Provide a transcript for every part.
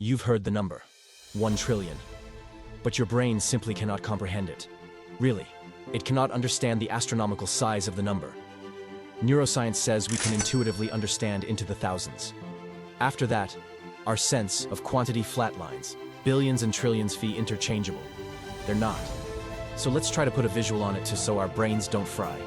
You've heard the number, 1 trillion. But your brain simply cannot comprehend it. Really, it cannot understand the astronomical size of the number. Neuroscience says we can intuitively understand into the thousands. After that, our sense of quantity flatlines. Billions and trillions feel interchangeable. They're not. So let's try to put a visual on it so our brains don't fry.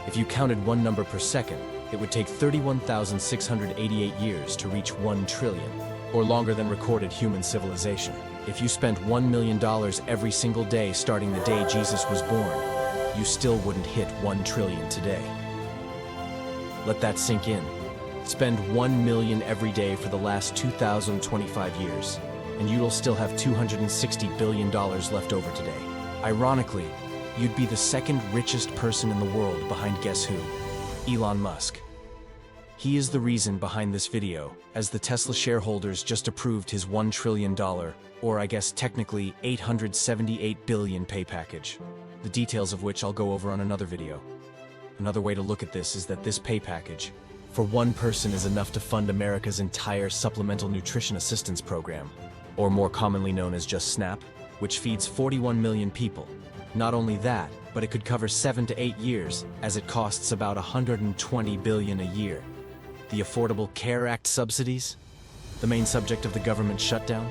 If you counted one number per second, it would take 31,688 years to reach 1 trillion, or longer than recorded human civilization. If you spent $1 million every single day starting the day Jesus was born, you still wouldn't hit 1 trillion today. Let that sink in. Spend 1 million every day for the last 2,025 years, and you'll still have $260 billion left over today. Ironically, you'd be the second richest person in the world behind guess who? Elon Musk. He is the reason behind this video, as the Tesla shareholders just approved his $1 trillion, or I guess technically 878 billion pay package, the details of which I'll go over on another video. Another way to look at this is that this pay package, for one person, is enough to fund America's entire Supplemental Nutrition Assistance Program, or more commonly known as just SNAP, which feeds 41 million people. Not only that, but it could cover 7 to 8 years, as it costs about $120 billion a year. The Affordable Care Act subsidies, the main subject of the government shutdown,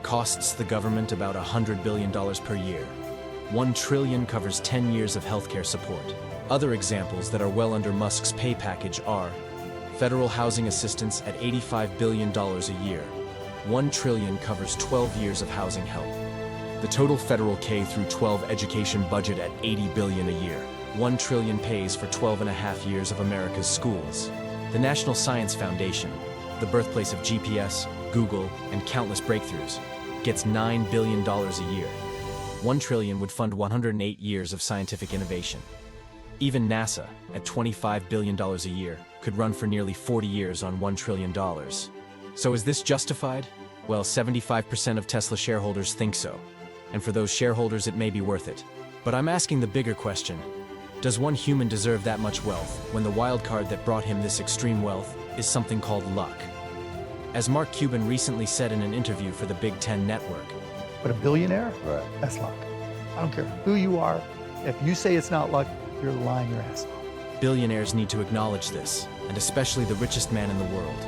costs the government about $100 billion per year. 1 trillion covers 10 years of healthcare support. Other examples that are well under Musk's pay package are federal housing assistance at $85 billion a year. 1 trillion covers 12 years of housing help. The total federal K-12 education budget at $80 billion a year. 1 trillion pays for 12.5 years of America's schools. The National Science Foundation, the birthplace of GPS, Google, and countless breakthroughs, gets $9 billion a year. 1 trillion would fund 108 years of scientific innovation. Even NASA, at $25 billion a year, could run for nearly 40 years on $1 trillion. So is this justified? Well, 75% of Tesla shareholders think so. And for those shareholders, it may be worth it. But I'm asking the bigger question. Does one human deserve that much wealth when the wild card that brought him this extreme wealth is something called luck? As Mark Cuban recently said in an interview for the Big Ten Network. But a billionaire? Right. That's luck. I don't care who you are. If you say it's not luck, you're lying your ass off. Billionaires need to acknowledge this, and especially the richest man in the world,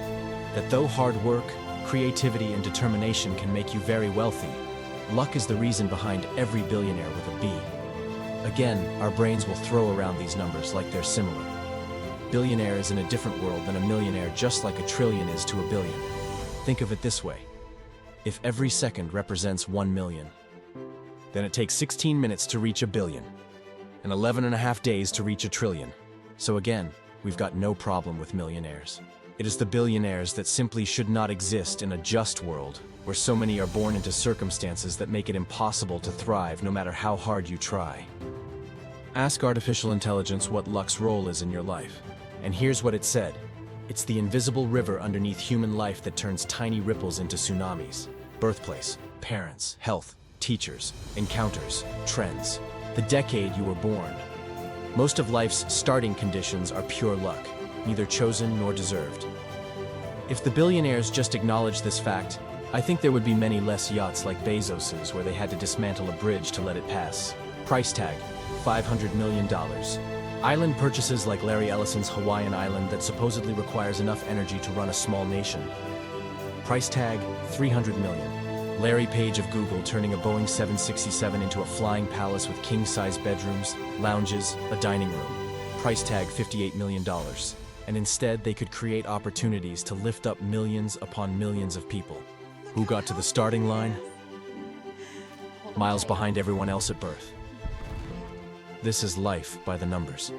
that though hard work, creativity, and determination can make you very wealthy, luck is the reason behind every billionaire with a B. Again, our brains will throw around these numbers like they're similar. Billionaire is in a different world than a millionaire, just like a trillion is to a billion. Think of it this way. If every second represents 1 million, then it takes 16 minutes to reach a billion, and 11.5 days to reach a trillion. So again, we've got no problem with millionaires. It is the billionaires that simply should not exist in a just world, where so many are born into circumstances that make it impossible to thrive no matter how hard you try. Ask artificial intelligence what luck's role is in your life, and here's what it said. It's the invisible river underneath human life that turns tiny ripples into tsunamis. Birthplace, parents, health, teachers, encounters, trends. The decade you were born. Most of life's starting conditions are pure luck, neither chosen nor deserved. If the billionaires just acknowledged this fact, I think there would be many less yachts like Bezos's where they had to dismantle a bridge to let it pass. Price tag, $500 million. Island purchases like Larry Ellison's Hawaiian island that supposedly requires enough energy to run a small nation. Price tag, $300 million. Larry Page of Google turning a Boeing 767 into a flying palace with king-size bedrooms, lounges, a dining room. Price tag $58 million. And instead, they could create opportunities to lift up millions upon millions of people. Who got to the starting line? Miles behind everyone else at birth. This is life by the numbers.